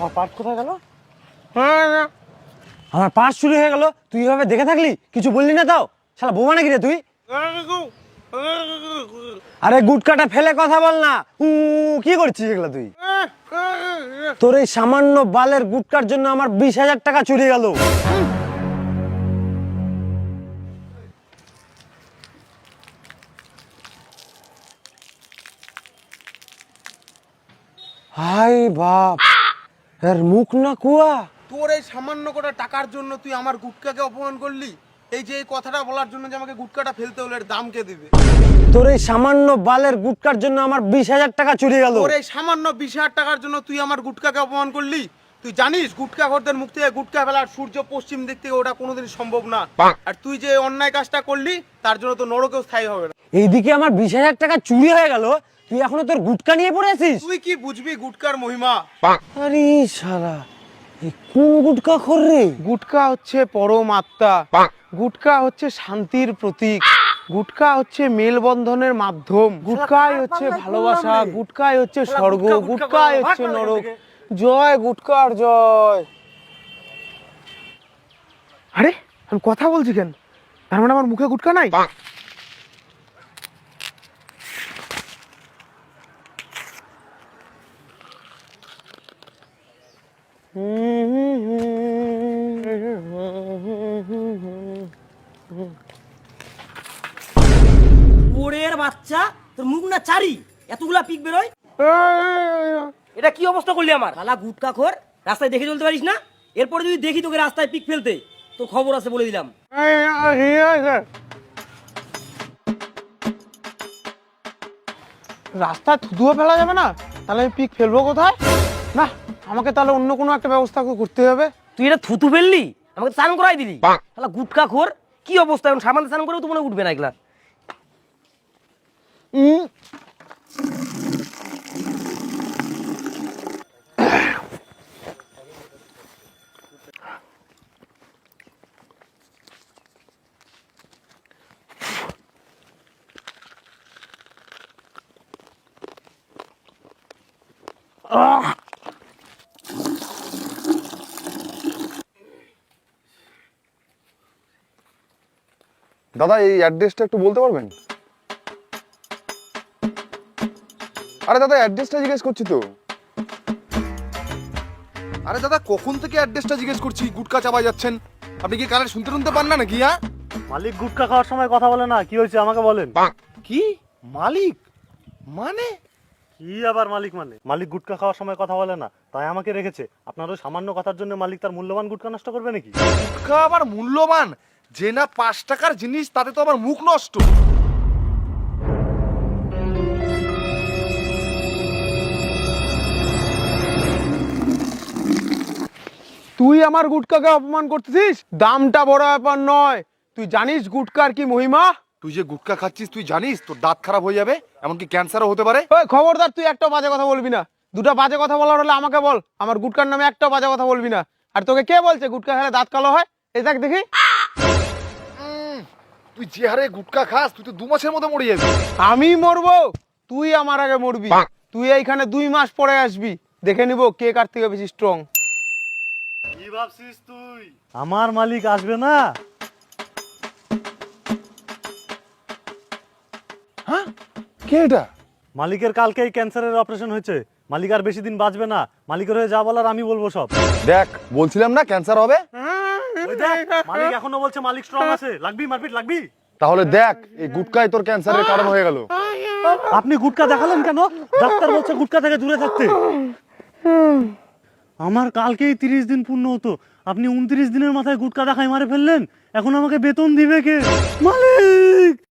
আমার পার্স কোথায় গেল? আমার পার্স চুরি হয়ে গেল, তুই এভাবে দেখে থাকলি, কিছু বললি না? তাও শালা বোমা নাকি রে তুই? আরে গুটকাটা ফেলে কথা বল না, কি করছিস এগুলা তুই? তোর এই সামান্য বালের গুটকার জন্য আমার 20,000 টাকা চুরি গেল। হাই বাপ, এর মুখ না কুয়া। তোর এই সামান্য কটা টাকার জন্য তুই আমার গুটকাকে অপমান করলি। এই যে এই কথাটা বলার জন্য যে আমাকে গুটকাটা ফেলতে হলো, এর দাম কে দিবে? তোর এই সামান্য বালের গুটকার জন্য আমার 20,000 টাকা চুরি গেল। তোর এই সামান্য 20,000 টাকার জন্য তুই আমার গুটকাকে অপমান করলি। তুই জানিস গুটকা খোরদের মুখ থেকে গুটকা ফেলার সূর্য পশ্চিম দিক থেকে ওটা কোনোদিন সম্ভব না। আর তুই যে অন্যায় কাজটা করলি তার জন্য তো নরকেও স্থায়ী হবে না। এইদিকে আমার 20,000 টাকা চুরি হয়ে গেল, তুই এখনো তোর গুটকা নিয়ে পড়ে আছিস? তুই কি বুঝবি গুটকার মহিমা? আরে শালা, এই কোন গুটকা খোর রে? গুটকা হচ্ছে পরম আত্মা, গুটকা হচ্ছে শান্তির প্রতীক, গুটকা হচ্ছে মেলবন্ধনের মাধ্যম, গুটকাই হচ্ছে ভালোবাসা, গুটকাই হচ্ছে স্বর্গ, গুটকাই হচ্ছে নরক। জয় গুটকার জয়। আরে আমি কথা বলছি কেন? তার মানে আমার মুখে গুটকা নাই? ওরের বাচ্চা, তোর মুখ না চারি, এতগুলা পিক বেরোয়। এটা কি অবস্থা করলি আমার? শালা গুটকা খোর, রাস্তায় দেখে চলতে পারিস না? এরপরে যদি দেখি তোকে রাস্তায় পিক ফেলতে, তোর খবর আছে বলে দিলাম। রাস্তায় থুতুও ফেলা যাবে না? তাহলে আমি পিক ফেলবো কোথায়? না, আমাকে তাহলে অন্য কোনো একটা ব্যবস্থা করতে হবে। তুই এটা থুতু ফেললি, আমাকে স্নান করাই দিলি। শালা গুটকা খোর, কি অবস্থা? এখন সামান্য স্নান করেও তো মনে উঠবে না এগুলা। দাদা এই অ্যাড্রেসটা একটু বলতে পারবেন? আরে দাদা অ্যাড্রেসটা জিজ্ঞেস করছি তো। আরে দাদা কখন থেকে অ্যাড্রেসটা জিজ্ঞেস করছি, গুটকা চাপাই যাচ্ছেন। আপনি কি কানে শুনতে পান না নাকি? হ্যাঁ, মালিক গুটকা খাওয়ার সময় কথা বলে না, কি হয়েছে আমাকে বলেন। কি মালিক মানে? কি আবার মালিক মানে? মালিক গুটকা খাওয়ার সময় কথা বলে না, তাই আমাকে রেখেছে। আপনার ওই সামান্য কথার জন্য মালিক তার মূল্যবান গুটকা নষ্ট করবে নাকি? গুটকা আবার মূল্যবান? যে না 5 টাকার জিনিস তাতে তো আবার মুখ নষ্ট। তুই আমার গুটকাকে অপমান করতেছিস? দামটা বড় ব্যাপার নয়, তুই জানিস গুটকার কি মহিমা? তুই যে গুটকা খাচ্ছিস তুই জানিস তোর দাঁত খারাপ হয়ে যাবে, এমনকি ক্যান্সারও হতে পারে। ওই খবরদার, তুই একটা বাজে কথা বলবি না। দুটো বাজে কথা বলার হলে আমাকে বল, আমার গুটকার নামে একটা বাজে কথা বলবি না। আর তোকে কে বলছে গুটকা খেলে দাঁত কালো হয়? এই দেখ দেখি। তুই যে হারে গুটকা খাস তুই তো 2 মাসের মধ্যে মরে যাবি। আমি মরবো? তুই আমার আগে মরবি। তুই এইখানে 2 মাস পরে আসবি, দেখে নিব কে কার থেকে বেশি স্ট্রং। কি ভাবছিস তুই আমার মালিক আসবে না? হ্যাঁ, কে এটা? মালিকের কালকেই ক্যান্সারের অপারেশন হয়েছে, মালিক আর বেশি দিন বাঁচবে না। মালিকের হয়ে যা বলার আমি বলবো সব। দেখ বলছিলাম না ক্যান্সার হবে। ওই দেখ, মালিক এখনো বলছে মালিক স্ট্রং আছে। লাগবি মারপিট লাগবি? তাহলে দেখ এই গুটকাই তোর ক্যান্সারের কারণ হয়ে গেল। আপনি গুটকা দেখালেন কেন? ডাক্তার বলছে গুটকা থেকে দূরে থাকতে। আমার কালকেই 30 দিন পূর্ণ হতো, আপনি 29 দিনের মাথায় গুটকা দেখায় মারে ফেললেন। এখন আমাকে বেতন দিবে কে? মালিক